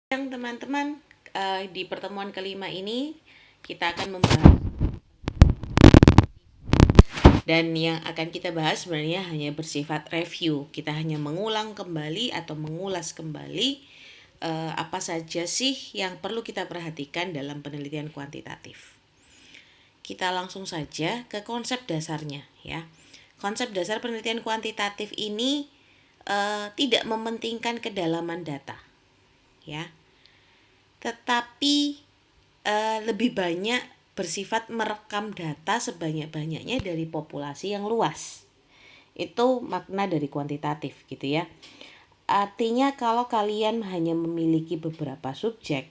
Teman-teman, di pertemuan kelima ini kita akan membahas, dan yang akan kita bahas sebenarnya hanya bersifat review. Kita hanya mengulang kembali atau mengulas kembali apa saja sih yang perlu kita perhatikan dalam penelitian kuantitatif. Kita langsung saja ke konsep dasarnya ya. Konsep dasar penelitian kuantitatif ini tidak mementingkan kedalaman data ya, tetapi lebih banyak bersifat merekam data sebanyak-banyaknya dari populasi yang luas. Itu makna dari kuantitatif gitu ya. Artinya kalau kalian hanya memiliki beberapa subjek,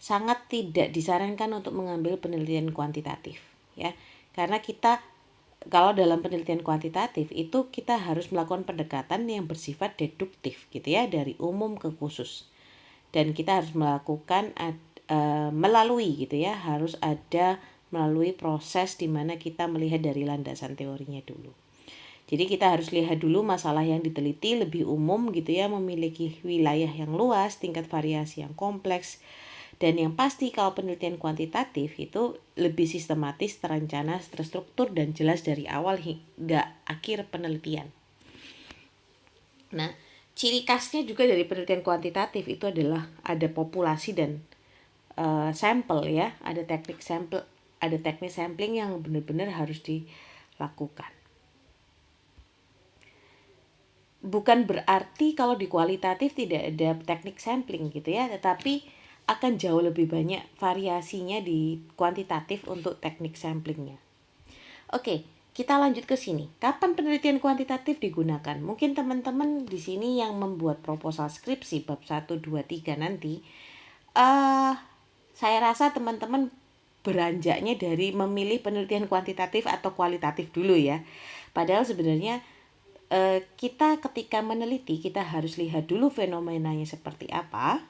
sangat tidak disarankan untuk mengambil penelitian kuantitatif ya. Karena kita kalau dalam penelitian kuantitatif itu kita harus melakukan pendekatan yang bersifat deduktif gitu ya, dari umum ke khusus. Dan kita harus melakukan melalui gitu ya, harus ada melalui proses di mana kita melihat dari landasan teorinya dulu. Jadi kita harus lihat dulu masalah yang diteliti lebih umum gitu ya, memiliki wilayah yang luas, tingkat variasi yang kompleks, dan yang pasti kalau penelitian kuantitatif itu lebih sistematis, terencana, terstruktur, dan jelas dari awal hingga akhir penelitian. Nah, ciri khasnya juga dari penelitian kuantitatif itu adalah ada populasi dan sampel ya, ada teknik sampling yang benar-benar harus dilakukan. Bukan berarti kalau di kualitatif tidak ada teknik sampling gitu ya, tetapi akan jauh lebih banyak variasinya di kuantitatif untuk teknik samplingnya. Oke, kita lanjut ke sini. Kapan penelitian kuantitatif digunakan? Mungkin teman-teman di sini yang membuat proposal skripsi bab 1, 2, 3 nanti, saya rasa teman-teman beranjaknya dari memilih penelitian kuantitatif atau kualitatif dulu ya. Padahal sebenarnya kita ketika meneliti kita harus lihat dulu fenomenanya seperti apa,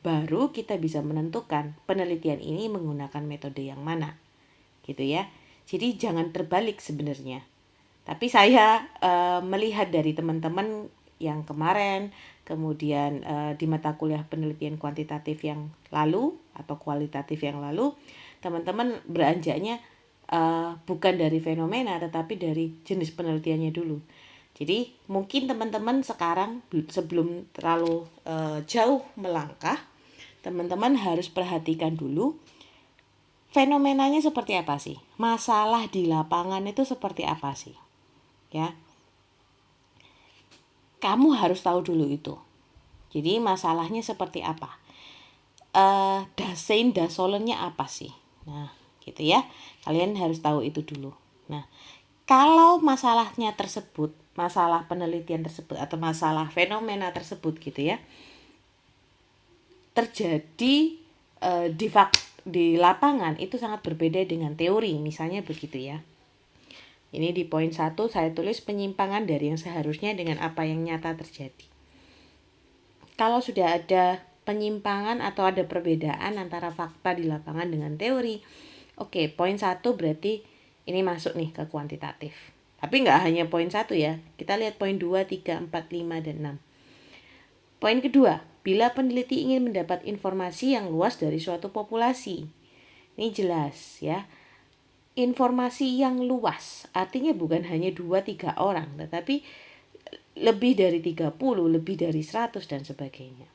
baru kita bisa menentukan penelitian ini menggunakan metode yang mana gitu ya. Jadi jangan terbalik sebenarnya. Tapi saya melihat dari teman-teman yang kemarin, kemudian di mata kuliah penelitian kuantitatif yang lalu atau kualitatif yang lalu, teman-teman beranjaknya bukan dari fenomena tetapi dari jenis penelitiannya dulu. Jadi mungkin teman-teman sekarang sebelum terlalu jauh melangkah, teman-teman harus perhatikan dulu fenomenanya seperti apa sih, masalah di lapangan itu seperti apa sih ya. Kamu harus tahu dulu itu. Jadi masalahnya seperti apa, dasein dasolennya apa sih, nah gitu ya, kalian harus tahu itu dulu. Nah, kalau masalahnya tersebut, masalah penelitian tersebut atau masalah fenomena tersebut gitu ya, terjadi di lapangan itu sangat berbeda dengan teori, misalnya begitu ya. Ini di poin 1 saya tulis penyimpangan dari yang seharusnya dengan apa yang nyata terjadi. Kalau sudah ada penyimpangan atau ada perbedaan antara fakta di lapangan dengan teori, oke, poin 1 berarti ini masuk nih ke kuantitatif. Tapi nggak hanya poin 1 ya, kita lihat poin 2, 3, 4, 5, dan 6. Poin kedua, bila peneliti ingin mendapat informasi yang luas dari suatu populasi. Ini jelas ya. Informasi yang luas artinya bukan hanya 2-3 orang, tetapi lebih dari 30, lebih dari 100 dan sebagainya.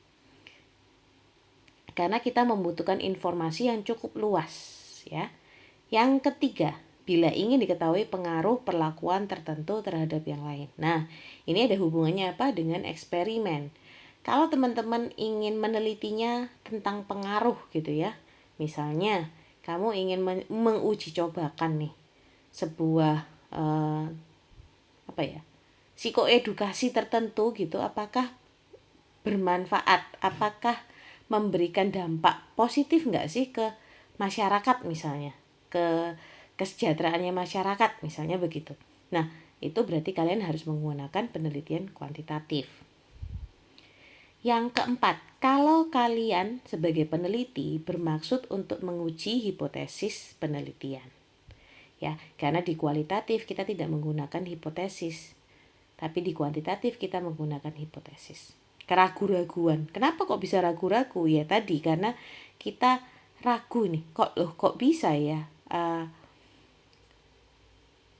Karena kita membutuhkan informasi yang cukup luas ya. Yang ketiga, bila ingin diketahui pengaruh perlakuan tertentu terhadap yang lain. Nah, ini ada hubungannya apa dengan eksperimen. Kalau teman-teman ingin menelitinya tentang pengaruh gitu ya, misalnya kamu ingin menguji cobakan nih sebuah psikoedukasi tertentu gitu, apakah bermanfaat, apakah memberikan dampak positif nggak sih ke masyarakat misalnya, ke kesejahteraannya masyarakat misalnya begitu. Nah, itu berarti kalian harus menggunakan penelitian kuantitatif. Yang keempat, kalau kalian sebagai peneliti bermaksud untuk menguji hipotesis penelitian. Ya, karena di kualitatif kita tidak menggunakan hipotesis, tapi di kuantitatif kita menggunakan hipotesis. keraguan-raguan. Kenapa kok bisa ragu-ragu? Ya tadi karena kita ragu nih, kok bisa ya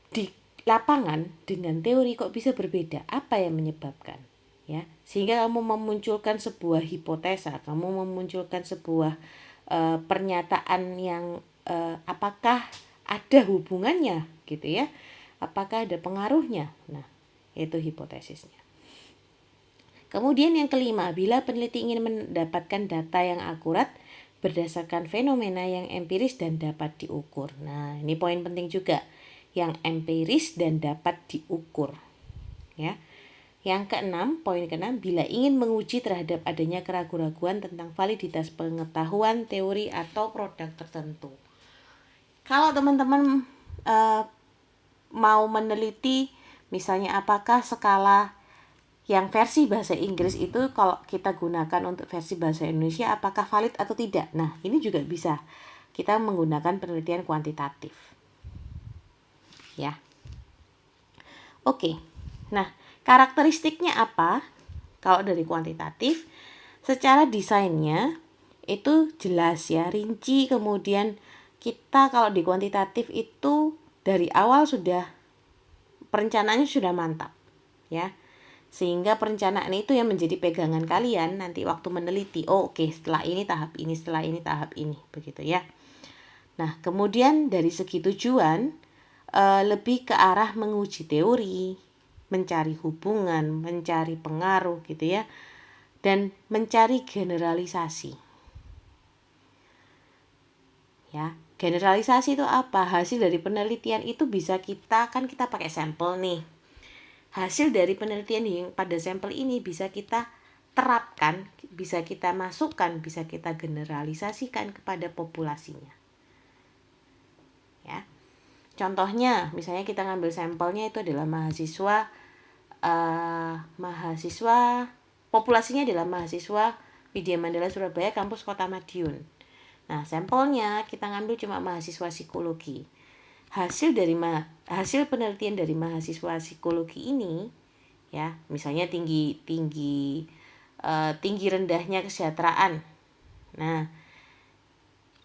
di lapangan dengan teori kok bisa berbeda? Apa yang menyebabkan? Ya, sehingga kamu memunculkan sebuah hipotesa, kamu memunculkan sebuah pernyataan yang apakah ada hubungannya gitu ya? Apakah ada pengaruhnya? Nah, itu hipotesisnya. Kemudian yang kelima, bila peneliti ingin mendapatkan data yang akurat berdasarkan fenomena yang empiris dan dapat diukur. Nah, ini poin penting juga, yang empiris dan dapat diukur. Ya. Yang keenam, poin keenam, bila ingin menguji terhadap adanya keraguan-raguan tentang validitas pengetahuan, teori atau produk tertentu. Kalau teman-teman mau meneliti misalnya apakah skala yang versi bahasa Inggris itu kalau kita gunakan untuk versi bahasa Indonesia apakah valid atau tidak. Nah, ini juga bisa kita menggunakan penelitian kuantitatif. Ya. Oke. Nah, karakteristiknya apa? Kalau dari kuantitatif, secara desainnya itu jelas ya, rinci. Kemudian kita kalau di kuantitatif itu dari awal sudah perencanaannya sudah mantap ya, sehingga perencanaan itu yang menjadi pegangan kalian nanti waktu meneliti. Oke, setelah ini tahap ini, setelah ini tahap ini, begitu ya. Nah, kemudian dari segi tujuan lebih ke arah menguji teori, mencari hubungan, mencari pengaruh gitu ya, dan mencari generalisasi. Ya, generalisasi itu apa? Hasil dari penelitian itu bisa kita pakai sampel nih. Hasil dari penelitian yang pada sampel ini bisa kita terapkan, bisa kita masukkan, bisa kita generalisasikan kepada populasinya. Ya. Contohnya, misalnya kita ngambil sampelnya itu adalah mahasiswa populasinya adalah mahasiswa Widya Mandala Surabaya kampus Kota Madiun. Nah, sampelnya kita ngambil cuma mahasiswa psikologi. Hasil penelitian dari mahasiswa psikologi ini ya, misalnya tinggi rendahnya kesejahteraan. Nah,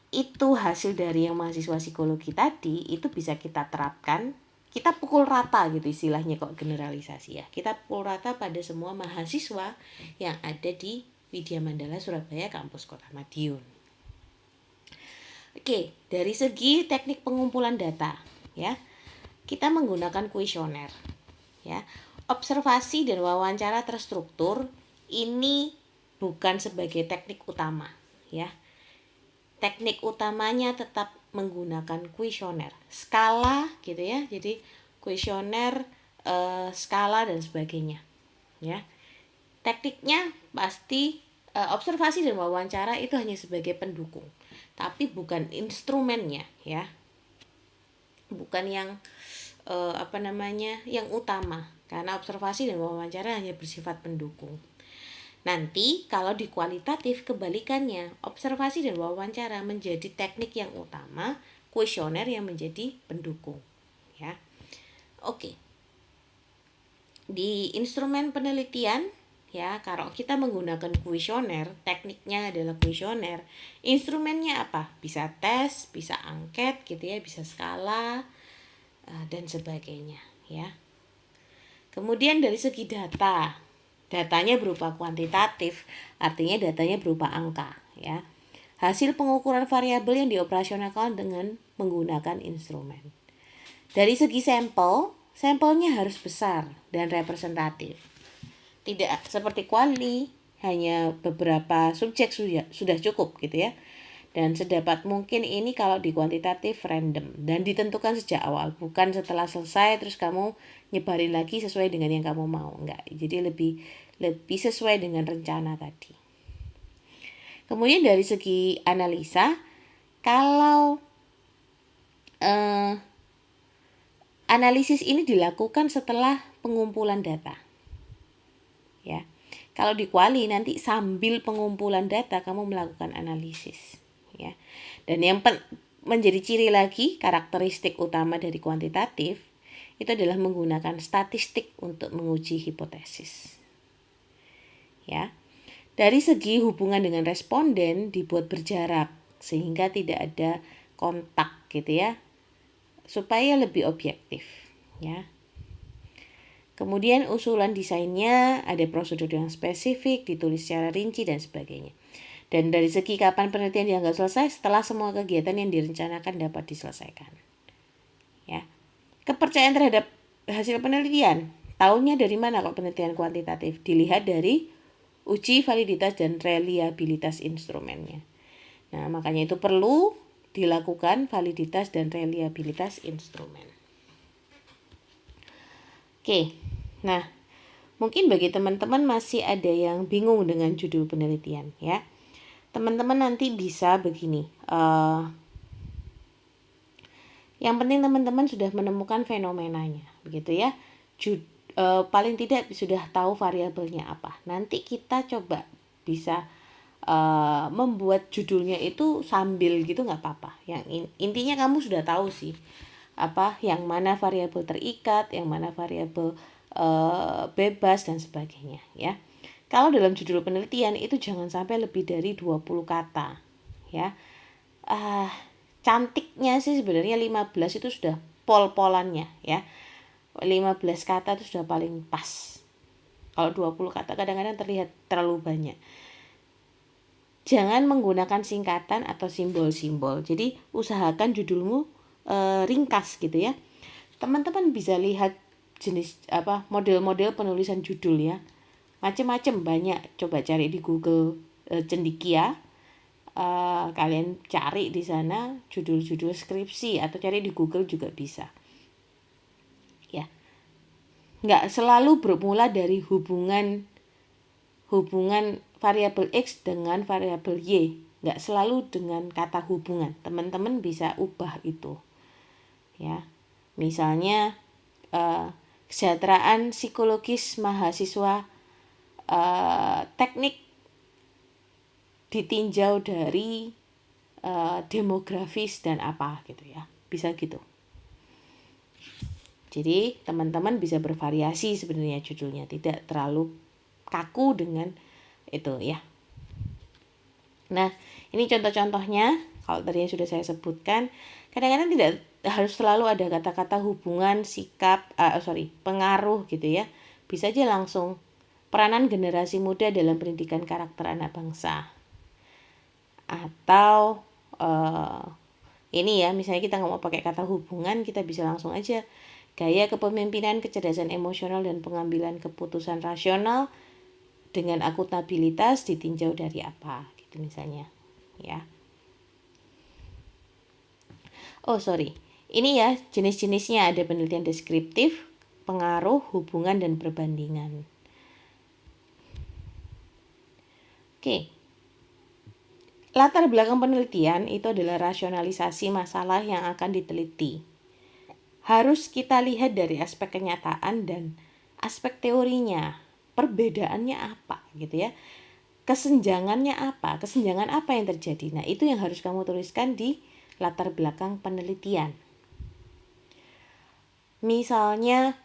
itu hasil dari yang mahasiswa psikologi tadi itu bisa kita terapkan, kita pukul rata gitu istilahnya kok generalisasi ya. Kita pukul rata pada semua mahasiswa yang ada di Widya Mandala Surabaya kampus Kota Madiun. Oke, dari segi teknik pengumpulan data ya, kita menggunakan kuesioner ya. Observasi dan wawancara terstruktur ini bukan sebagai teknik utama ya. Teknik utamanya tetap menggunakan kuesioner, skala gitu ya. Jadi kuesioner, skala dan sebagainya ya. Tekniknya pasti observasi dan wawancara itu hanya sebagai pendukung, tapi bukan instrumennya ya, bukan yang yang utama, karena observasi dan wawancara hanya bersifat pendukung. Nanti kalau di kualitatif kebalikannya, observasi dan wawancara menjadi teknik yang utama, kuesioner yang menjadi pendukung ya. Oke. Di instrumen penelitian ya, kalau kita menggunakan kuesioner, tekniknya adalah kuesioner, instrumennya apa? Bisa tes, bisa angket gitu ya, bisa skala dan sebagainya ya. Kemudian dari segi datanya berupa kuantitatif, artinya datanya berupa angka ya. Hasil pengukuran variabel yang dioperasionalkan dengan menggunakan instrumen. Dari segi sampelnya harus besar dan representatif. Tidak seperti kuali, hanya beberapa subjek sudah cukup gitu ya. Dan sedapat mungkin ini kalau di kuantitatif random dan ditentukan sejak awal, bukan setelah selesai terus kamu nyebarin lagi sesuai dengan yang kamu mau. Enggak, jadi lebih sesuai dengan rencana tadi. Kemudian dari segi analisa, kalau analisis ini dilakukan setelah pengumpulan data ya. Kalau di kuali nanti sambil pengumpulan data kamu melakukan analisis ya. Dan yang menjadi ciri lagi, karakteristik utama dari kuantitatif itu adalah menggunakan statistik untuk menguji hipotesis ya. Dari segi hubungan dengan responden dibuat berjarak sehingga tidak ada kontak gitu ya, supaya lebih objektif ya. Kemudian usulan desainnya ada prosedur yang spesifik, ditulis secara rinci dan sebagainya. Dan dari segi kapan penelitian dianggap selesai, setelah semua kegiatan yang direncanakan dapat diselesaikan. Ya. Kepercayaan terhadap hasil penelitian. Tahunya dari mana kalau penelitian kuantitatif? Dilihat dari uji validitas dan reliabilitas instrumennya. Nah, makanya itu perlu dilakukan validitas dan reliabilitas instrumen. Oke, nah mungkin bagi teman-teman masih ada yang bingung dengan judul penelitian ya. Teman-teman nanti bisa begini. Yang penting teman-teman sudah menemukan fenomenanya, begitu ya. Paling tidak sudah tahu variabelnya apa. Nanti kita coba bisa membuat judulnya itu sambil gitu nggak apa-apa. Yang intinya kamu sudah tahu sih yang mana variabel terikat, yang mana variabel bebas dan sebagainya ya. Kalau dalam judul penelitian itu jangan sampai lebih dari 20 kata ya. Cantiknya sih sebenarnya 15 itu sudah pol-polannya ya. 15 kata itu sudah paling pas. Kalau 20 kata kadang-kadang terlihat terlalu banyak. Jangan menggunakan singkatan atau simbol-simbol. Jadi usahakan judulmu ringkas gitu ya. Teman-teman bisa lihat jenis model-model penulisan judul ya. Macam-macam banyak. Coba cari di Google cendekia. Kalian cari di sana judul-judul skripsi atau cari di Google juga bisa. Ya. Nggak selalu bermula dari hubungan variabel X dengan variabel Y. Nggak selalu dengan kata hubungan. Teman-teman bisa ubah itu. Ya, misalnya kesejahteraan psikologis mahasiswa teknik ditinjau dari demografis dan apa gitu ya, bisa gitu. Jadi teman-teman bisa bervariasi sebenarnya judulnya, tidak terlalu kaku dengan itu ya. Nah, ini contoh-contohnya. Kalau tadi yang sudah saya sebutkan, kadang-kadang tidak harus selalu ada kata-kata hubungan, sikap, pengaruh gitu ya. Bisa aja langsung peranan generasi muda dalam pendidikan karakter anak bangsa. Atau ini ya, misalnya kita nggak mau pakai kata hubungan, kita bisa langsung aja gaya kepemimpinan, kecerdasan emosional dan pengambilan keputusan rasional dengan akuntabilitas ditinjau dari apa gitu misalnya ya. Ini ya jenis-jenisnya, ada penelitian deskriptif, pengaruh, hubungan, dan perbandingan. Oke. Latar belakang penelitian itu adalah rasionalisasi masalah yang akan diteliti. Harus kita lihat dari aspek kenyataan dan aspek teorinya. Perbedaannya apa gitu ya. Kesenjangan apa yang terjadi. Nah, itu yang harus kamu tuliskan di latar belakang penelitian. Misalnya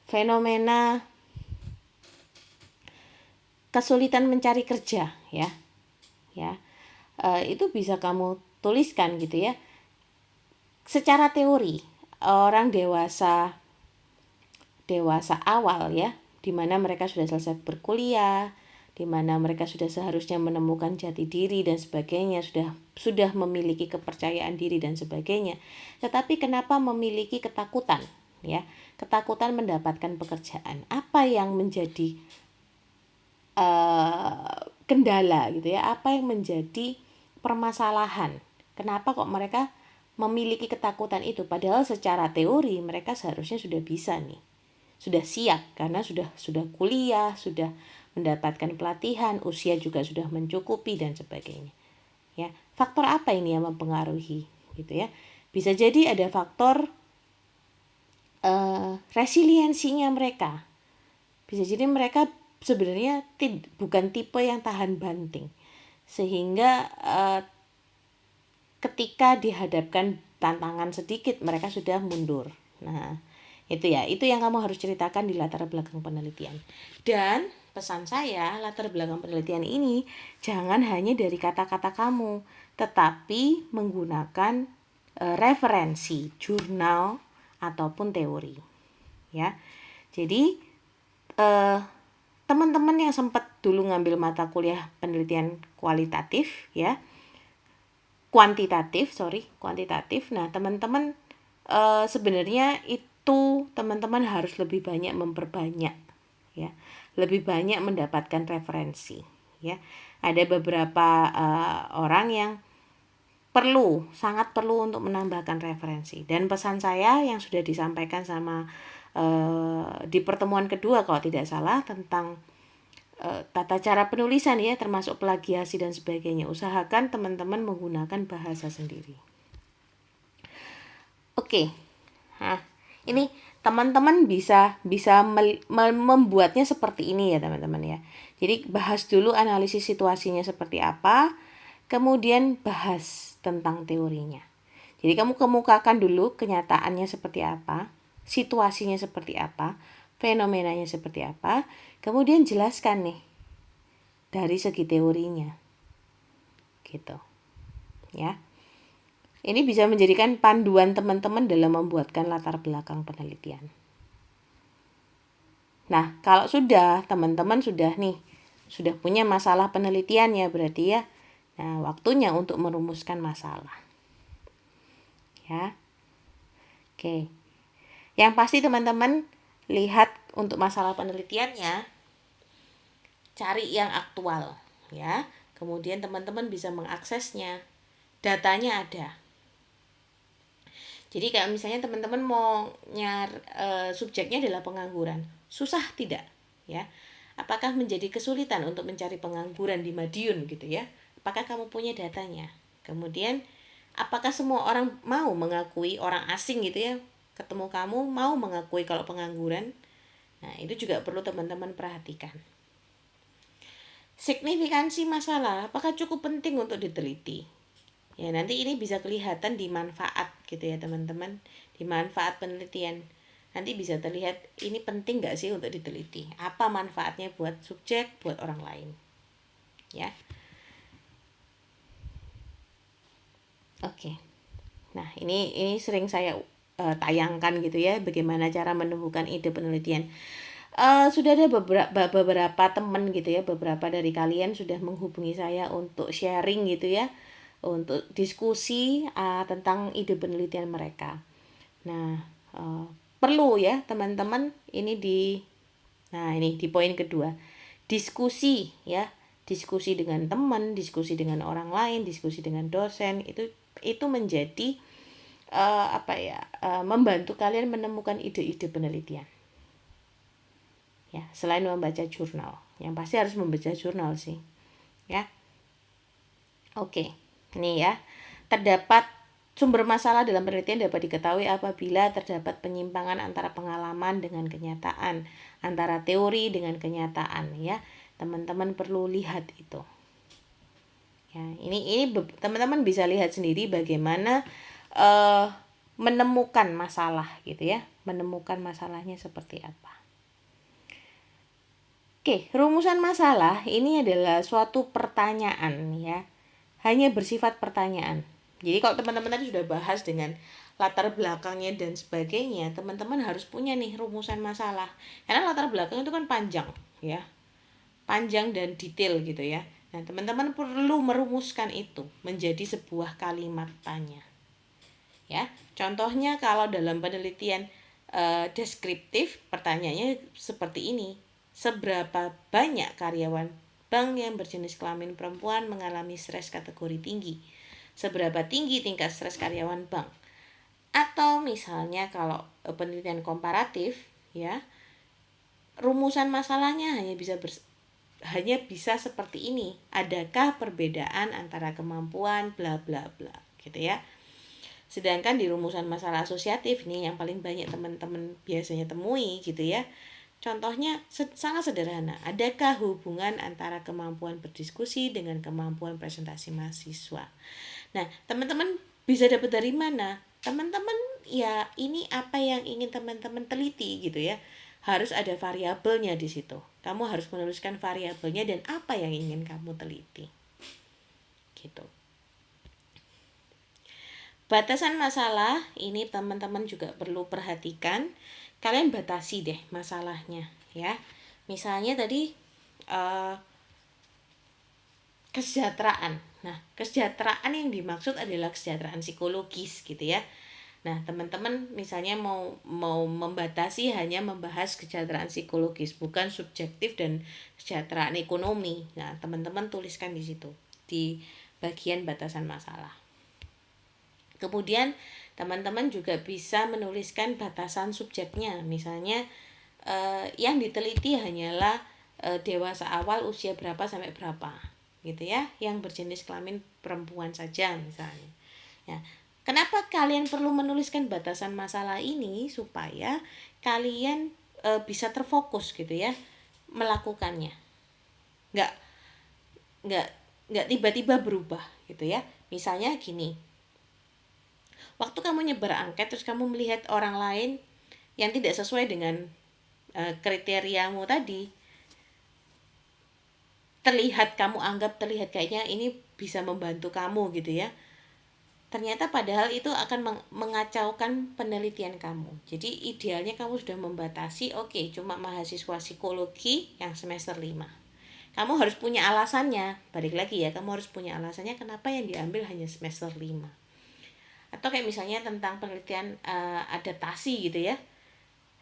fenomena kesulitan mencari kerja ya. Itu bisa kamu tuliskan gitu ya. Secara teori, orang dewasa awal ya, di mana mereka sudah selesai berkuliah, di mana mereka sudah seharusnya menemukan jati diri dan sebagainya, sudah memiliki kepercayaan diri dan sebagainya. Tetapi kenapa memiliki ketakutan ya? Ketakutan mendapatkan pekerjaan. Apa yang menjadi kendala gitu ya? Apa yang menjadi permasalahan? Kenapa kok mereka memiliki ketakutan itu? Padahal secara teori mereka seharusnya sudah bisa nih. Sudah siap karena sudah kuliah, sudah mendapatkan pelatihan, usia juga sudah mencukupi dan sebagainya. Ya, faktor apa ini yang mempengaruhi gitu ya? Bisa jadi ada faktor resiliensinya mereka. Bisa jadi mereka sebenarnya bukan tipe yang tahan banting. Sehingga ketika dihadapkan tantangan sedikit mereka sudah mundur. Nah, Itu ya, itu yang kamu harus ceritakan di latar belakang penelitian. Dan pesan saya, latar belakang penelitian ini jangan hanya dari kata-kata kamu, tetapi menggunakan referensi, jurnal ataupun teori. Ya. Jadi teman-teman yang sempat dulu ngambil mata kuliah penelitian kuantitatif. Nah, teman-teman sebenarnya itu teman-teman harus lebih banyak memperbanyak, ya, lebih banyak mendapatkan referensi, ya. Ada beberapa orang yang sangat perlu untuk menambahkan referensi. Dan pesan saya yang sudah disampaikan sama di pertemuan kedua kalau tidak salah tentang tata cara penulisan, ya, termasuk plagiasi dan sebagainya. Usahakan teman-teman menggunakan bahasa sendiri. Oke. Nah, ini teman-teman bisa membuatnya seperti ini ya, teman-teman ya. Jadi bahas dulu analisis situasinya seperti apa, kemudian bahas tentang teorinya. Jadi kamu kemukakan dulu kenyataannya seperti apa, situasinya seperti apa, fenomenanya seperti apa, kemudian jelaskan nih dari segi teorinya. Gitu. Ya. Ini bisa menjadikan panduan teman-teman dalam membuatkan latar belakang penelitian. Nah, kalau teman-teman sudah punya masalah penelitiannya berarti ya. Nah, waktunya untuk merumuskan masalah. Ya. Oke. Yang pasti teman-teman lihat untuk masalah penelitiannya, cari yang aktual, ya. Kemudian teman-teman bisa mengaksesnya. Datanya ada. Jadi kalau misalnya teman-teman mau subjeknya adalah pengangguran, susah tidak, ya? Apakah menjadi kesulitan untuk mencari pengangguran di Madiun gitu ya? Apakah kamu punya datanya? Kemudian apakah semua orang mau mengakui, orang asing gitu ya, ketemu kamu mau mengakui kalau pengangguran? Nah, itu juga perlu teman-teman perhatikan. Signifikansi masalah, apakah cukup penting untuk diteliti? Ya, nanti ini bisa kelihatan di manfaat gitu ya, teman-teman. Di manfaat penelitian. Nanti bisa terlihat ini penting gak sih untuk diteliti? Apa manfaatnya buat subjek, buat orang lain? Ya. Oke. Nah, ini sering saya tayangkan gitu ya, bagaimana cara menemukan ide penelitian. Sudah ada beberapa teman gitu ya, beberapa dari kalian sudah menghubungi saya untuk sharing gitu ya, untuk diskusi tentang ide penelitian mereka. Nah, perlu ya teman-teman ini di poin kedua, diskusi ya, diskusi dengan teman, diskusi dengan orang lain, diskusi dengan dosen, itu menjadi membantu kalian menemukan ide-ide penelitian. Ya, selain membaca jurnal, yang pasti harus membaca jurnal sih, ya. Oke, ini ya, terdapat sumber masalah dalam penelitian dapat diketahui apabila terdapat penyimpangan antara pengalaman dengan kenyataan, antara teori dengan kenyataan, ya. Teman-teman perlu lihat itu. Ya, ini teman-teman bisa lihat sendiri bagaimana menemukan masalah gitu ya, menemukan masalahnya seperti apa. Oke, rumusan masalah ini adalah suatu pertanyaan ya. Hanya bersifat pertanyaan. Jadi kalau teman-teman tadi sudah bahas dengan latar belakangnya dan sebagainya, teman-teman harus punya nih rumusan masalah. Karena latar belakang itu kan panjang ya. Panjang dan detail gitu ya. Nah, teman-teman perlu merumuskan itu menjadi sebuah kalimat tanya. Ya. Contohnya kalau dalam penelitian deskriptif, pertanyaannya seperti ini. Seberapa banyak karyawan bank yang berjenis kelamin perempuan mengalami stres kategori tinggi? Seberapa tinggi tingkat stres karyawan bank? Atau misalnya kalau penelitian komparatif, ya, rumusan masalahnya hanya bisa seperti ini. Adakah perbedaan antara kemampuan bla bla bla, gitu ya. Sedangkan di rumusan masalah asosiatif nih yang paling banyak teman-teman biasanya temui gitu ya. Contohnya sangat sederhana. Adakah hubungan antara kemampuan berdiskusi dengan kemampuan presentasi mahasiswa? Nah, teman-teman bisa dapat dari mana? Teman-teman ya ini apa yang ingin teman-teman teliti gitu ya. Harus ada variabelnya di situ. Kamu harus menuliskan variabelnya dan apa yang ingin kamu teliti. Gitu. Batasan masalah ini teman-teman juga perlu perhatikan. Kalian batasi deh masalahnya ya. Misalnya tadi kesejahteraan. Nah, kesejahteraan yang dimaksud adalah kesejahteraan psikologis gitu ya. Nah, teman-teman misalnya mau membatasi hanya membahas kesejahteraan psikologis, bukan subjektif dan kesejahteraan ekonomi. Nah, teman-teman tuliskan di situ di bagian batasan masalah. Kemudian teman-teman juga bisa menuliskan batasan subjeknya. Misalnya yang diteliti hanyalah dewasa awal usia berapa sampai berapa gitu ya, yang berjenis kelamin perempuan saja misalnya. Ya, kenapa kalian perlu menuliskan batasan masalah ini? Supaya kalian bisa terfokus gitu ya melakukannya. Nggak nggak nggak tiba-tiba berubah gitu ya. Misalnya gini, waktu kamu nyebar angket terus kamu melihat orang lain yang tidak sesuai dengan kriteriamu tadi, kamu anggap terlihat kayaknya ini bisa membantu kamu gitu ya. Ternyata padahal itu akan mengacaukan penelitian kamu. Jadi idealnya kamu sudah membatasi, oke, cuma mahasiswa psikologi yang semester 5. Kamu harus punya alasannya. Balik lagi ya, kamu harus punya alasannya kenapa yang diambil hanya semester 5. Atau kayak misalnya tentang penelitian adaptasi gitu ya.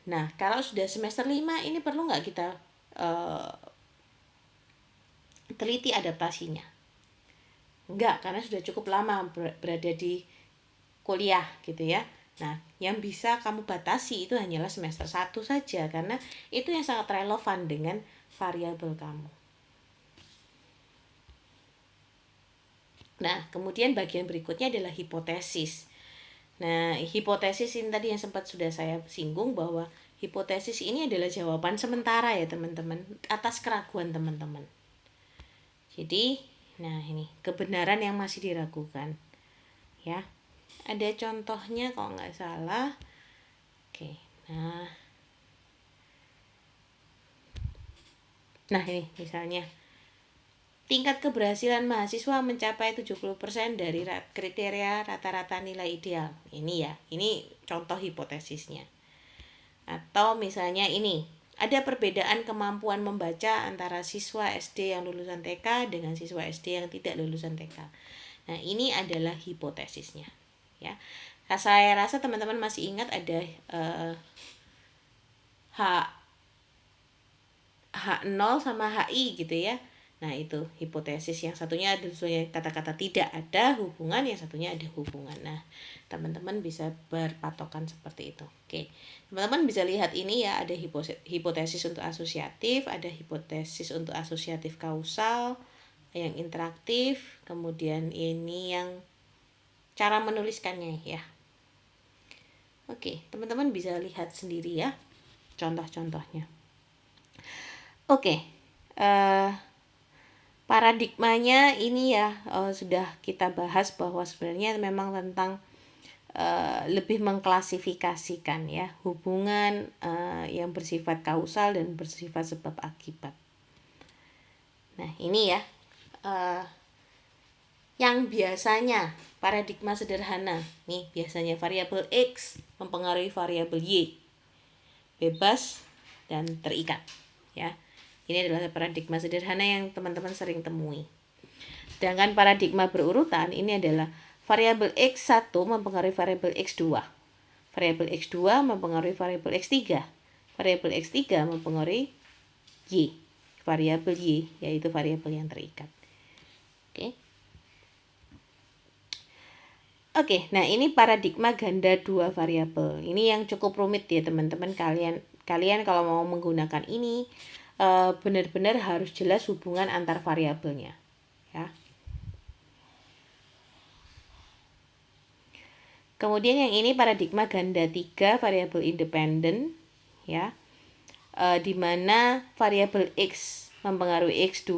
Nah, kalau sudah semester 5 ini perlu nggak kita teliti adaptasinya? Enggak, karena sudah cukup lama berada di kuliah gitu ya. Nah, yang bisa kamu batasi itu hanyalah semester 1 saja, karena itu yang sangat relevan dengan variabel kamu. Nah, kemudian bagian berikutnya adalah hipotesis. Nah, hipotesis ini tadi yang sempat sudah saya singgung, bahwa hipotesis ini adalah jawaban sementara ya teman-teman, atas keraguan teman-teman. Jadi, nah ini kebenaran yang masih diragukan ya. Ada contohnya kalau nggak salah. Oke, nah ini misalnya tingkat keberhasilan mahasiswa mencapai 70% dari kriteria rata-rata nilai ideal. Ini ya, ini contoh hipotesisnya. Atau misalnya ini, ada perbedaan kemampuan membaca antara siswa SD yang lulusan TK dengan siswa SD yang tidak lulusan TK. Nah, ini adalah hipotesisnya ya. Saya rasa teman-teman masih ingat ada H0 sama HI gitu ya. Nah, itu hipotesis. Yang satunya ada kata-kata tidak ada hubungan, yang satunya ada hubungan. Nah, teman-teman bisa berpatokan seperti itu. Oke. Teman-teman bisa lihat ini ya, ada hipotesis untuk asosiatif, ada hipotesis untuk asosiatif kausal, yang interaktif, kemudian ini yang cara menuliskannya ya. Oke, teman-teman bisa lihat sendiri ya contoh-contohnya. Oke. Paradigmanya ini ya sudah kita bahas, bahwa sebenarnya memang tentang lebih mengklasifikasikan ya hubungan yang bersifat kausal dan bersifat sebab akibat. Nah, ini ya yang biasanya paradigma sederhana nih, biasanya variabel X mempengaruhi variabel Y, bebas dan terikat ya. Ini adalah paradigma sederhana yang teman-teman sering temui. Sedangkan paradigma berurutan ini adalah variabel X1 mempengaruhi variabel X2. Variabel X2 mempengaruhi variabel X3. Variabel X3 mempengaruhi Y. Variabel Y yaitu variabel yang terikat. Oke, nah ini paradigma ganda dua variabel. Ini yang cukup rumit ya teman-teman. Kalian kalau mau menggunakan ini benar-benar harus jelas hubungan antar variabelnya ya. Kemudian yang ini paradigma ganda 3 variabel independen ya. Di mana variabel X mempengaruhi X2,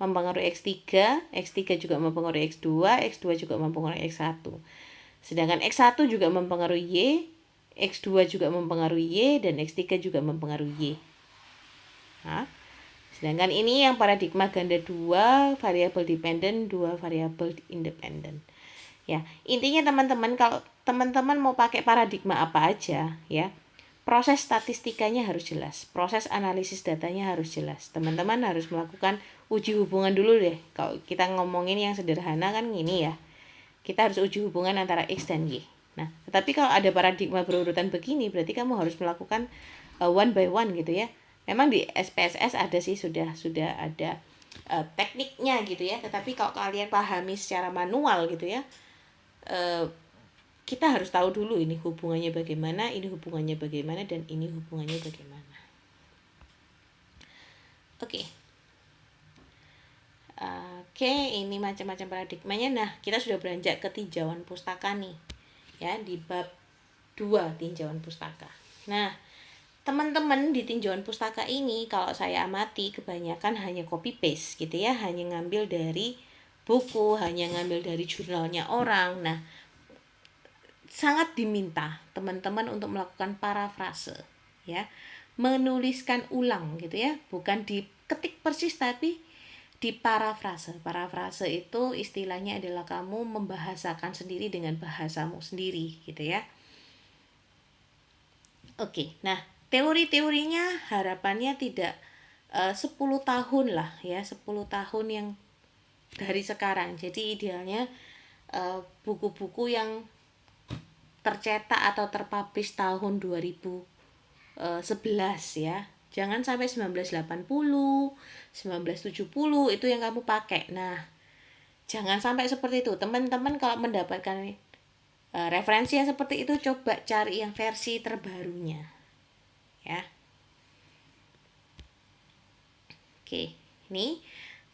mempengaruhi X3, X3 juga mempengaruhi X2, X2 juga mempengaruhi X1. Sedangkan X1 juga mempengaruhi Y, X2 juga mempengaruhi Y, dan X3 juga mempengaruhi Y. Nah, sedangkan ini yang paradigma ganda 2 variabel dependent, 2 variabel independent. Ya, intinya teman-teman, kalau teman-teman mau pakai paradigma apa aja ya, proses statistikanya harus jelas, proses analisis datanya harus jelas. Teman-teman harus melakukan uji hubungan dulu deh. Kalau kita ngomongin yang sederhana kan gini ya, kita harus uji hubungan antara X dan Y. Nah, tetapi kalau ada paradigma berurutan begini, berarti kamu harus melakukan one by one gitu ya. Memang di SPSS ada sih, sudah ada tekniknya gitu ya. Tetapi kalau kalian pahami secara manual gitu ya, kita harus tahu dulu ini hubungannya bagaimana, ini hubungannya bagaimana, dan ini hubungannya bagaimana. Oke. Oke, ini macam-macam paradigmanya. Nah, kita sudah beranjak ke tinjauan pustaka nih. Ya, di bab 2 tinjauan pustaka. Nah, teman-teman di tinjauan pustaka ini kalau saya amati kebanyakan hanya copy paste gitu ya, hanya ngambil dari buku, hanya ngambil dari jurnalnya orang. Nah, sangat diminta teman-teman untuk melakukan parafrase ya, menuliskan ulang gitu ya, bukan diketik persis tapi di parafrase. Parafrase itu istilahnya adalah kamu membahasakan sendiri dengan bahasamu sendiri gitu ya. Oke, nah teori-teorinya harapannya tidak 10 tahun lah ya, 10 tahun yang dari sekarang. Jadi idealnya buku-buku yang tercetak atau terpublish tahun 2011 ya. Jangan sampai 1980, 1970 itu yang kamu pakai. Nah, jangan sampai seperti itu. Teman-teman kalau mendapatkan referensi yang seperti itu, coba cari yang versi terbarunya. Ya. Oke, ini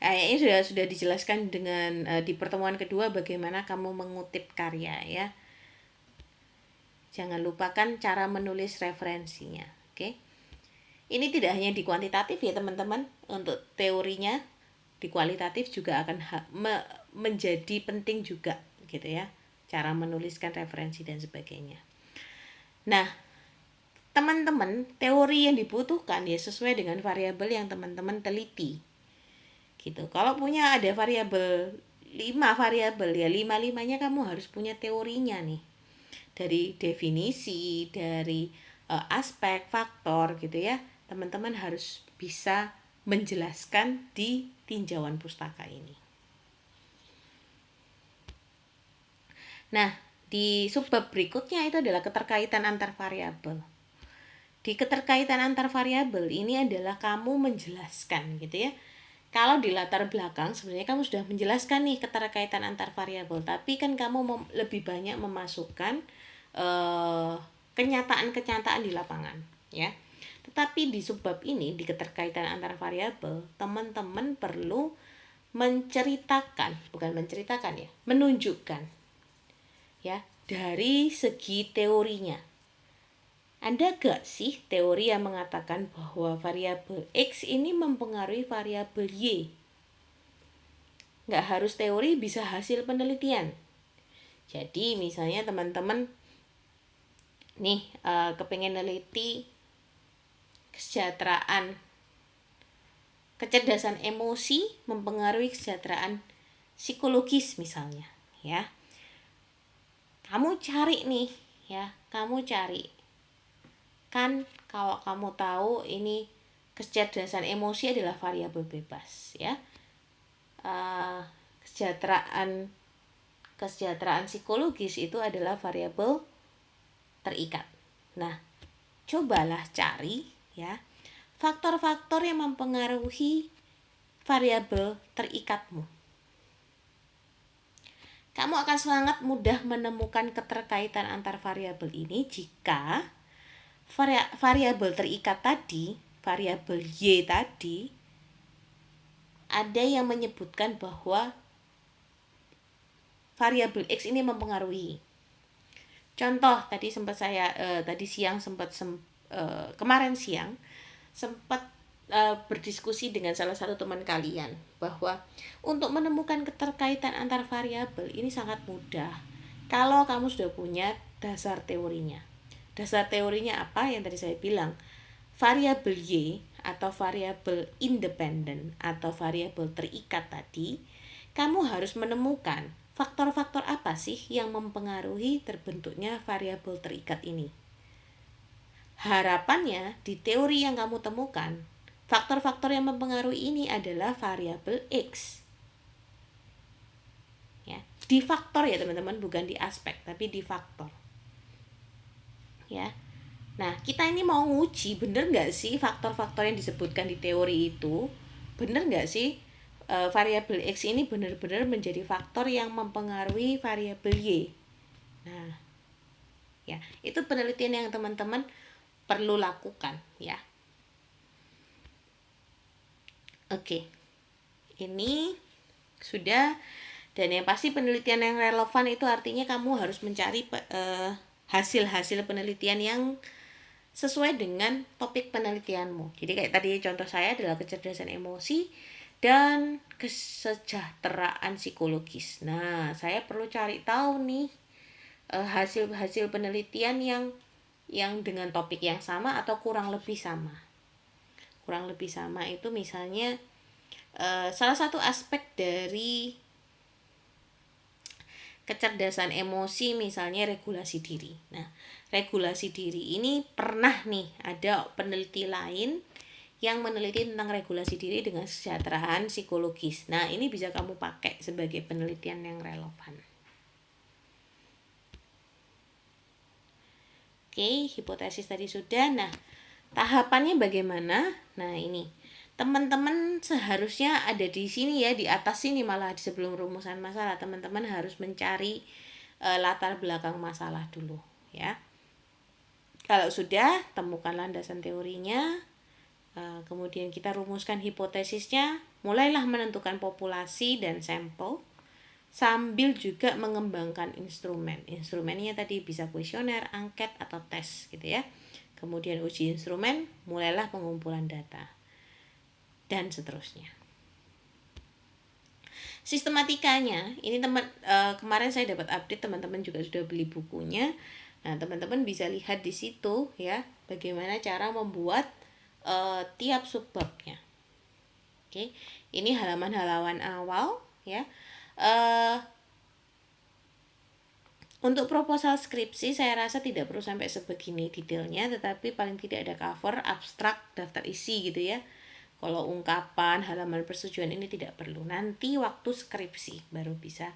ini sudah dijelaskan dengan di pertemuan kedua bagaimana kamu mengutip karya ya. Jangan lupakan cara menulis referensinya. Oke. Ini tidak hanya di kuantitatif ya teman-teman, untuk teorinya di kualitatif juga akan menjadi penting juga gitu ya, cara menuliskan referensi dan sebagainya. Nah, teman-teman, teori yang dibutuhkan ya sesuai dengan variabel yang teman-teman teliti gitu. Kalau punya ada variabel 5 variabel ya 5-5-nya kamu harus punya teorinya nih, dari definisi, dari aspek, faktor gitu ya. Teman-teman harus bisa menjelaskan di tinjauan pustaka ini. Nah, di subbab berikutnya itu adalah keterkaitan antar variabel. Di keterkaitan antar variabel ini adalah kamu menjelaskan gitu ya. Kalau di latar belakang sebenarnya kamu sudah menjelaskan nih keterkaitan antar variabel, tapi kan kamu lebih banyak memasukkan kenyataan-kenyataan di lapangan ya. Tetapi di subbab ini, di keterkaitan antar variabel, teman-teman perlu menunjukkan ya dari segi teorinya. Ada gak sih teori yang mengatakan bahwa variabel X ini mempengaruhi variabel Y? Gak harus teori, bisa hasil penelitian. Jadi misalnya teman-teman nih kepengen neliti kecerdasan emosi mempengaruhi kesejahteraan psikologis misalnya ya. Kamu cari nih ya, kan kalau kamu tahu ini kecerdasan emosi adalah variabel bebas ya. Kesejahteraan psikologis itu adalah variabel terikat. Nah, cobalah cari ya faktor-faktor yang mempengaruhi variabel terikatmu. Kamu akan sangat mudah menemukan keterkaitan antar variabel ini jika variabel terikat tadi, variabel Y tadi, ada yang menyebutkan bahwa variabel X ini mempengaruhi. Contoh tadi sempat saya kemarin siang sempat berdiskusi dengan salah satu teman kalian bahwa untuk menemukan keterkaitan antar variabel ini sangat mudah. kalau kamu sudah punya dasar teorinya. Dasar teorinya apa yang tadi saya bilang? Variabel Y atau variabel independen atau variabel terikat tadi, kamu harus menemukan faktor-faktor apa sih yang mempengaruhi terbentuknya variabel terikat ini. Harapannya di teori yang kamu temukan, faktor-faktor yang mempengaruhi ini adalah variabel X. Ya, di faktor ya teman-teman, bukan di aspek, tapi di faktor. Ya. Nah, kita ini mau nguji bener nggak sih faktor-faktor yang disebutkan di teori itu, bener nggak sih variabel X ini benar-benar menjadi faktor yang mempengaruhi variabel Y. Nah, ya, itu penelitian yang teman-teman perlu lakukan ya. Oke. Ini sudah, dan yang pasti penelitian yang relevan itu artinya kamu harus mencari hasil-hasil penelitian yang sesuai dengan topik penelitianmu. Jadi kayak tadi contoh saya adalah kecerdasan emosi dan kesejahteraan psikologis. Nah, saya perlu cari tahu nih hasil-hasil penelitian yang dengan topik yang sama atau kurang lebih sama. Kurang lebih sama itu misalnya salah satu aspek dari kecerdasan emosi misalnya regulasi diri. Nah, regulasi diri ini pernah nih ada peneliti lain yang meneliti tentang regulasi diri dengan kesejahteraan psikologis. Nah, ini bisa kamu pakai sebagai penelitian yang relevan. Oke, hipotesis tadi sudah. Nah, tahapannya bagaimana? Nah, ini teman-teman seharusnya ada di sini ya, di atas sini malah sebelum rumusan masalah. Teman-teman harus mencari latar belakang masalah dulu ya. Kalau sudah, temukan landasan teorinya, kemudian kita rumuskan hipotesisnya, mulailah menentukan populasi dan sampel sambil juga mengembangkan instrumen. Instrumennya tadi bisa kuesioner, angket atau tes gitu ya. Kemudian uji instrumen, mulailah pengumpulan data dan seterusnya. Sistematikanya ini kemarin saya dapat update, teman-teman juga sudah beli bukunya. Nah, teman-teman bisa lihat di situ ya bagaimana cara membuat tiap subbabnya. Oke, ini halaman-halaman awal ya. Untuk proposal skripsi saya rasa tidak perlu sampai sebegini detailnya, tetapi paling tidak ada cover, abstrak, daftar isi gitu ya. Kalau ungkapan, halaman persetujuan ini tidak perlu. Nanti waktu skripsi baru bisa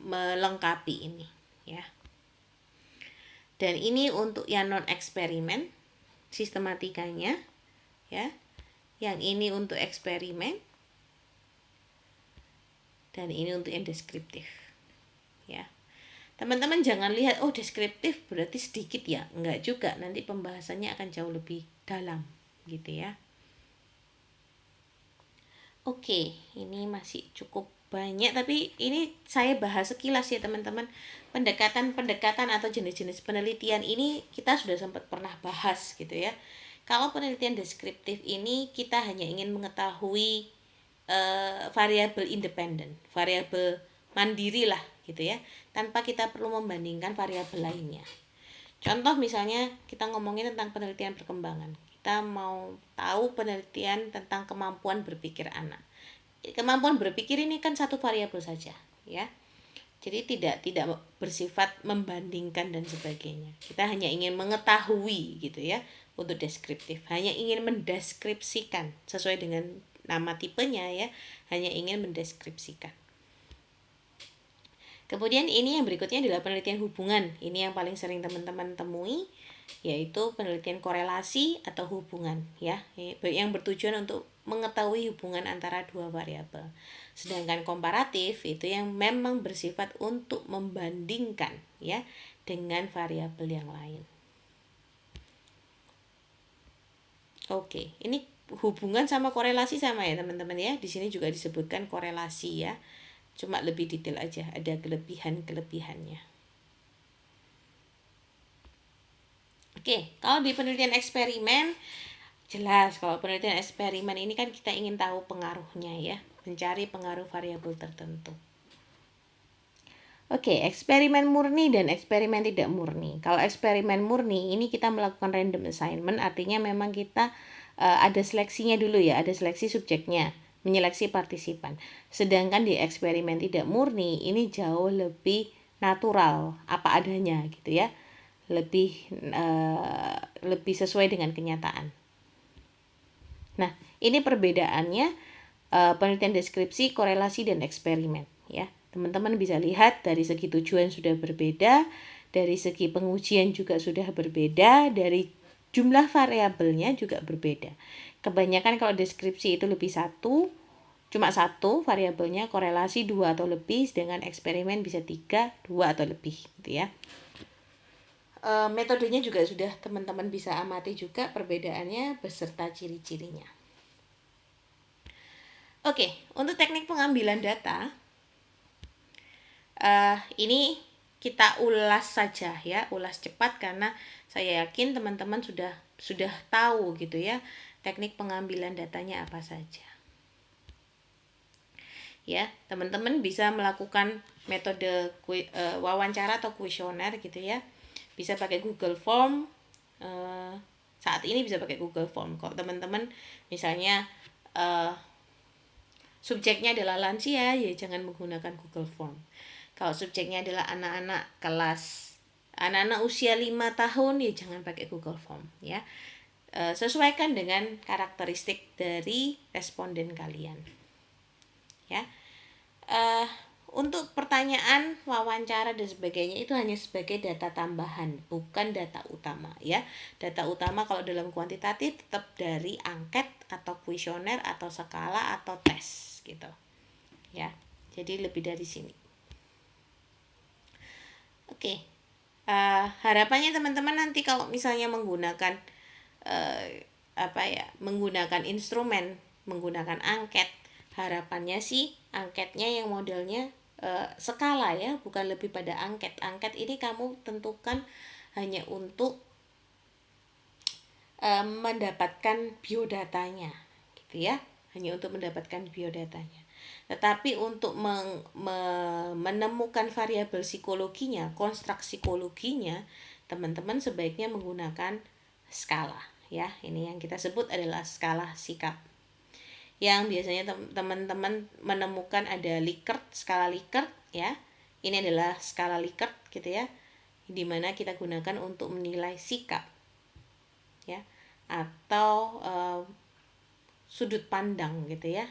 melengkapi ini ya. Dan ini untuk yang non eksperimen sistematikanya ya. Yang ini untuk eksperimen dan ini untuk yang deskriptif ya. Teman-teman jangan lihat oh deskriptif berarti sedikit ya, enggak juga, nanti pembahasannya akan jauh lebih dalam gitu ya. Oke, ini masih cukup banyak tapi ini saya bahas sekilas ya teman-teman. Pendekatan atau jenis-jenis penelitian ini kita sudah sempat pernah bahas gitu ya. Kalau penelitian deskriptif ini kita hanya ingin mengetahui variabel independen, variabel mandiri lah gitu ya, tanpa kita perlu membandingkan variabel lainnya. Contoh misalnya kita ngomongin tentang penelitian perkembangan, kita mau tahu penelitian tentang kemampuan berpikir anak. Kemampuan berpikir ini kan satu variabel saja ya, jadi tidak bersifat membandingkan dan sebagainya. Kita hanya ingin mengetahui gitu ya. Untuk deskriptif hanya ingin mendeskripsikan sesuai dengan nama tipenya ya, hanya ingin mendeskripsikan. Kemudian ini yang berikutnya adalah penelitian hubungan. Ini yang paling sering teman-teman temui, yaitu penelitian korelasi atau hubungan ya, yang bertujuan untuk mengetahui hubungan antara dua variabel. Sedangkan komparatif itu yang memang bersifat untuk membandingkan ya dengan variabel yang lain. Oke, ini hubungan sama korelasi sama ya teman-teman ya. Di sini juga disebutkan korelasi ya. Cuma lebih detail aja, ada kelebihan-kelebihannya. Oke, kalau di penelitian eksperimen jelas, kalau penelitian eksperimen ini kan kita ingin tahu pengaruhnya ya, mencari pengaruh variabel tertentu. Oke, eksperimen murni dan eksperimen tidak murni. Kalau eksperimen murni ini kita melakukan random assignment, artinya memang kita ada seleksinya dulu ya, ada seleksi subjeknya, menyeleksi partisipan. Sedangkan di eksperimen tidak murni ini jauh lebih natural, apa adanya gitu ya, lebih sesuai dengan kenyataan. Nah, ini perbedaannya penelitian deskripsi, korelasi, dan eksperimen ya. Teman-teman bisa lihat dari segi tujuan sudah berbeda, dari segi pengujian juga sudah berbeda, dari jumlah variabelnya juga berbeda. Kebanyakan kalau deskripsi itu cuma satu variabelnya, korelasi 2 atau lebih, sedangkan eksperimen bisa 3, 2 atau lebih gitu ya. Metodenya juga sudah teman-teman bisa amati juga perbedaannya beserta ciri-cirinya. Oke, untuk teknik pengambilan data, ini kita ulas saja ya, ulas cepat karena saya yakin teman-teman sudah tahu gitu ya teknik pengambilan datanya apa saja. Ya, teman-teman bisa melakukan metode wawancara atau kuesioner gitu ya. Bisa pakai Google Form. Saat ini bisa pakai Google Form. Kalau teman-teman misalnya subjeknya adalah lansia, ya jangan menggunakan Google Form. Kalau subjeknya adalah anak-anak usia 5 tahun, ya jangan pakai Google Form ya. Sesuaikan dengan karakteristik dari responden kalian. Ya. Untuk pertanyaan, wawancara dan sebagainya itu hanya sebagai data tambahan, bukan data utama ya. Data utama kalau dalam kuantitatif tetap dari angket atau kuesioner atau skala atau tes gitu. Ya. Jadi lebih dari sini. Oke. Harapannya teman-teman nanti kalau misalnya menggunakan menggunakan instrumen, menggunakan angket, harapannya sih angketnya yang modelnya skala ya, bukan lebih pada angket. Angket ini kamu tentukan hanya untuk mendapatkan biodatanya gitu ya, hanya untuk mendapatkan biodatanya. Tetapi untuk menemukan variabel psikologinya, konstruk psikologinya, teman-teman sebaiknya menggunakan skala ya. Ini yang kita sebut adalah skala sikap, yang biasanya teman-teman menemukan ada Likert, skala Likert ya. Ini adalah skala Likert gitu ya, dimana kita gunakan untuk menilai sikap ya, atau sudut pandang gitu ya.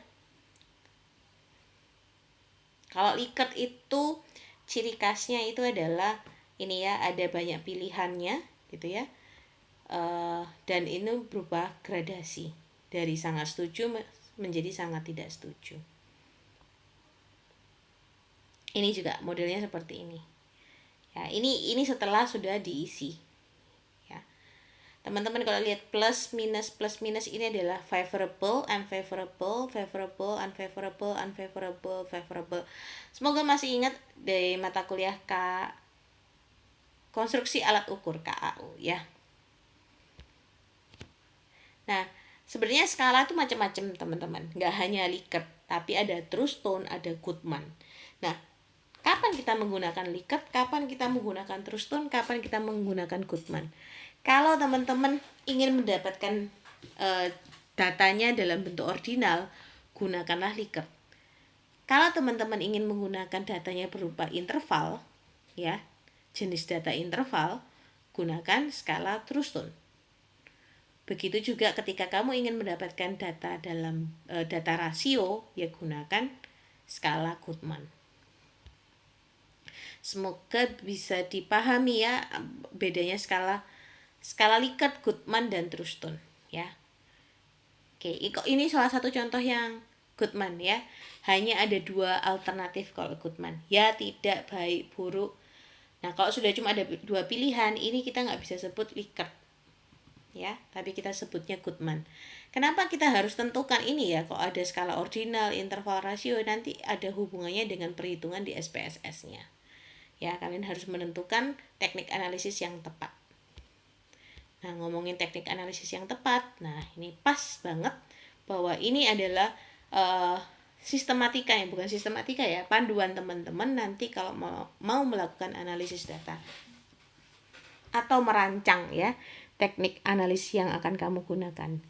Kalau Likert itu ciri khasnya itu adalah ini ya, ada banyak pilihannya gitu ya, dan ini berubah gradasi dari sangat setuju menjadi sangat tidak setuju. Ini juga modelnya seperti ini. Ya, ini setelah sudah diisi. Ya. Teman-teman kalau lihat plus minus ini adalah favorable, unfavorable, favorable, unfavorable, unfavorable, favorable. Semoga masih ingat dari mata kuliah konstruksi alat ukur KAU ya. Nah, sebenarnya skala itu macam-macam teman-teman, nggak hanya Likert, tapi ada Truston, ada Goodman. Nah, kapan kita menggunakan Likert, kapan kita menggunakan Truston, kapan kita menggunakan Goodman? Kalau teman-teman ingin mendapatkan datanya dalam bentuk ordinal, gunakanlah Likert. Kalau teman-teman ingin menggunakan datanya berupa interval, ya, jenis data interval, gunakan skala Truston. Begitu juga ketika kamu ingin mendapatkan data dalam data rasio, ya gunakan skala Goodman. Semoga bisa dipahami ya bedanya skala Likert, Goodman, dan Truston ya. Oke, ini salah satu contoh yang Goodman ya. Hanya ada 2 alternatif kalau Goodman. Ya tidak, baik, buruk. Nah kalau sudah cuma ada 2 pilihan, ini kita nggak bisa sebut Likert ya, tapi kita sebutnya Goodman. Kenapa kita harus tentukan ini ya? Kalau ada skala ordinal, interval, rasio, nanti ada hubungannya dengan perhitungan di SPSS-nya. Ya, kalian harus menentukan teknik analisis yang tepat. Nah, ngomongin teknik analisis yang tepat, nah ini pas banget bahwa ini adalah sistematika ya, bukan sistematika ya, panduan teman-teman nanti kalau mau melakukan analisis data atau merancang ya teknik analisis yang akan kamu gunakan.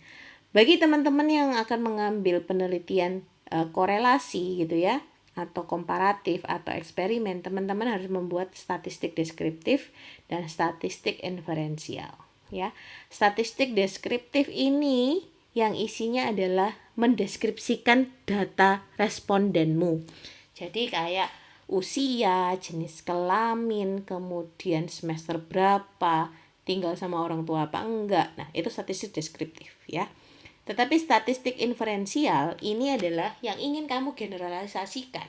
Bagi teman-teman yang akan mengambil penelitian korelasi gitu ya, atau komparatif atau eksperimen, teman-teman harus membuat statistik deskriptif dan statistik inferensial ya. Statistik deskriptif ini yang isinya adalah mendeskripsikan data respondenmu. Jadi kayak usia, jenis kelamin, kemudian semester berapa, tinggal sama orang tua apa enggak. Nah, itu statistik deskriptif ya. Tetapi statistik inferensial ini adalah yang ingin kamu generalisasikan.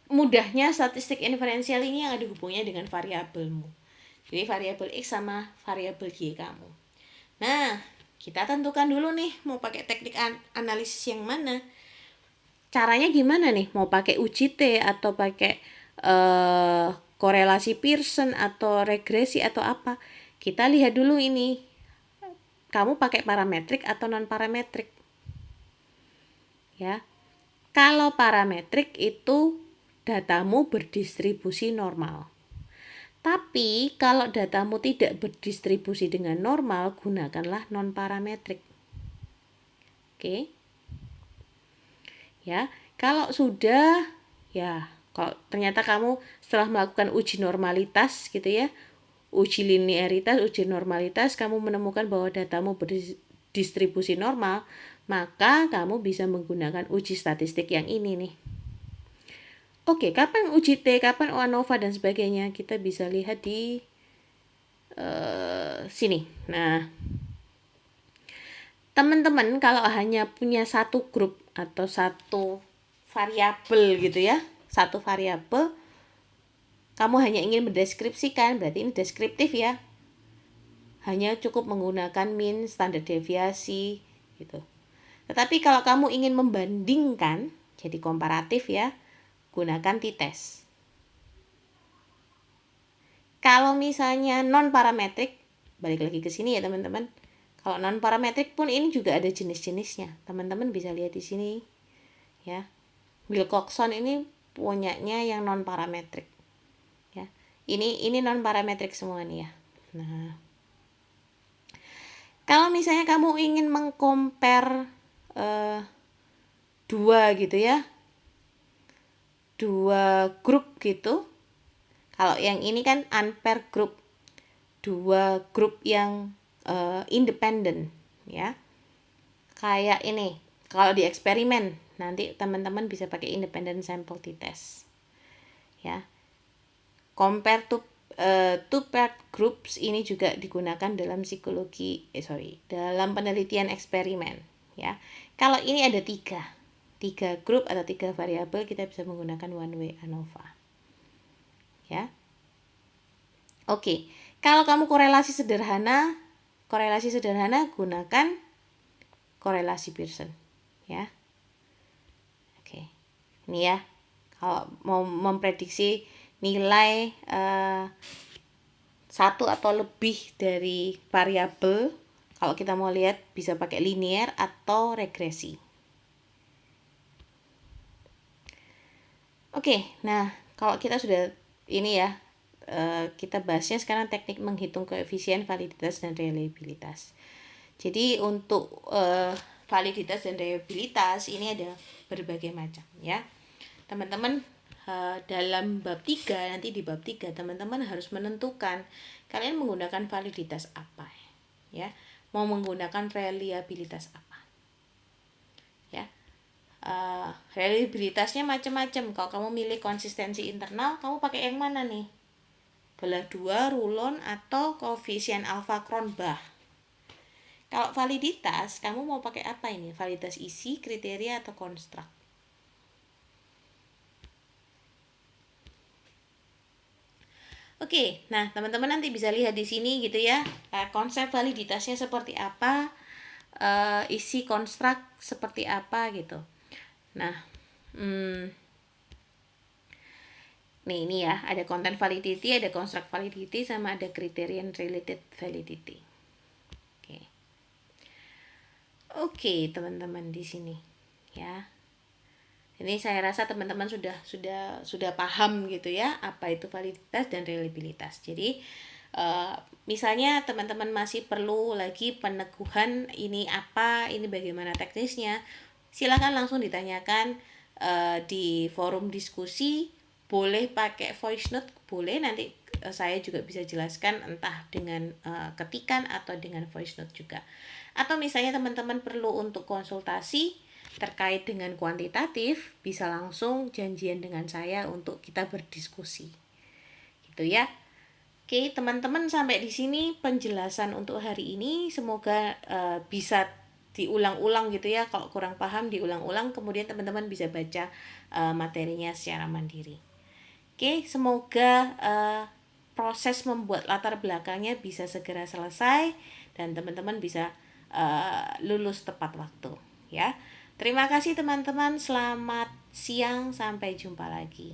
Mudahnya statistik inferensial ini yang ada hubungannya dengan variabelmu. Jadi variabel X sama variabel Y kamu. Nah, kita tentukan dulu nih mau pakai teknik analisis yang mana. Caranya gimana nih? Mau pakai UGT atau pakai korelasi Pearson atau regresi atau apa? Kita lihat dulu ini. Kamu pakai parametrik atau non parametrik? Ya. Kalau parametrik itu datamu berdistribusi normal. Tapi kalau datamu tidak berdistribusi dengan normal, gunakanlah non parametrik. Oke. Ya, kalau sudah ya, kalau ternyata kamu setelah melakukan uji normalitas gitu ya, uji linearitas, uji normalitas, kamu menemukan bahwa datamu berdistribusi normal, maka kamu bisa menggunakan uji statistik yang ini nih. Oke, kapan uji T, kapan ANOVA dan sebagainya, kita bisa lihat di sini. Nah, teman-teman kalau hanya punya satu grup atau satu variabel gitu ya, satu variabel, kamu hanya ingin mendeskripsikan, berarti ini deskriptif ya, hanya cukup menggunakan mean, standar deviasi gitu. Tetapi kalau kamu ingin membandingkan, jadi komparatif ya, gunakan t-test. Kalau misalnya non parametrik, balik lagi ke sini ya teman-teman. Kalau non parametrik pun ini juga ada jenis-jenisnya. Teman-teman bisa lihat di sini ya. Wilcoxon ini punyanya yang non parametrik. Ya. Ini non parametrik semua nih ya. Nah, kalau misalnya kamu ingin mengcompare dua gitu ya, dua grup gitu. Kalau yang ini kan unpaired group, dua grup yang independen ya. Kayak ini, kalau di eksperimen nanti teman-teman bisa pakai independent sample t-test ya. Compare two paired groups ini juga digunakan dalam psikologi dalam penelitian eksperimen ya. Kalau ini ada tiga grup atau tiga variabel, kita bisa menggunakan one way ANOVA ya. Oke, kalau kamu korelasi sederhana gunakan korelasi Pearson ya. Oke, ini ya, kalau mau memprediksi nilai satu atau lebih dari variabel, kalau kita mau lihat bisa pakai linear atau regresi. Oke, nah kalau kita sudah ini ya, kita bahasnya sekarang teknik menghitung koefisien validitas dan reliabilitas. Jadi untuk validitas dan reliabilitas ini ada berbagai macam ya. Teman-teman dalam bab 3, nanti di bab 3 teman-teman harus menentukan kalian menggunakan validitas apa ya. Mau menggunakan reliabilitas apa. Ya. Reliabilitasnya macam-macam. Kalau kamu milih konsistensi internal, kamu pakai yang mana nih? Belah 2, rulon, atau koefisien alfa Cronbach. Kalau validitas, kamu mau pakai apa ini? Validitas isi, kriteria, atau konstruk? Oke, nah teman-teman nanti bisa lihat di sini gitu ya, konsep validitasnya seperti apa, isi konstruk seperti apa gitu. Nah, nih ini ya, ada content validity, ada construct validity, sama ada criterion related validity. Oke, teman-teman di sini ya. Ini saya rasa teman-teman sudah paham gitu ya, apa itu validitas dan reliabilitas. Jadi misalnya teman-teman masih perlu lagi peneguhan, ini apa, ini bagaimana teknisnya, silakan langsung ditanyakan di forum diskusi. Boleh pakai voice note, boleh, nanti saya juga bisa jelaskan entah dengan ketikan atau dengan voice note juga. Atau misalnya teman-teman perlu untuk konsultasi terkait dengan kuantitatif, bisa langsung janjian dengan saya untuk kita berdiskusi. Gitu ya. Oke, teman-teman, sampai di sini penjelasan untuk hari ini. Semoga bisa diulang-ulang gitu ya. Kalau kurang paham diulang-ulang, kemudian teman-teman bisa baca materinya secara mandiri. Oke, semoga proses membuat latar belakangnya bisa segera selesai dan teman-teman bisa lulus tepat waktu ya. Terima kasih teman-teman, selamat siang, sampai jumpa lagi.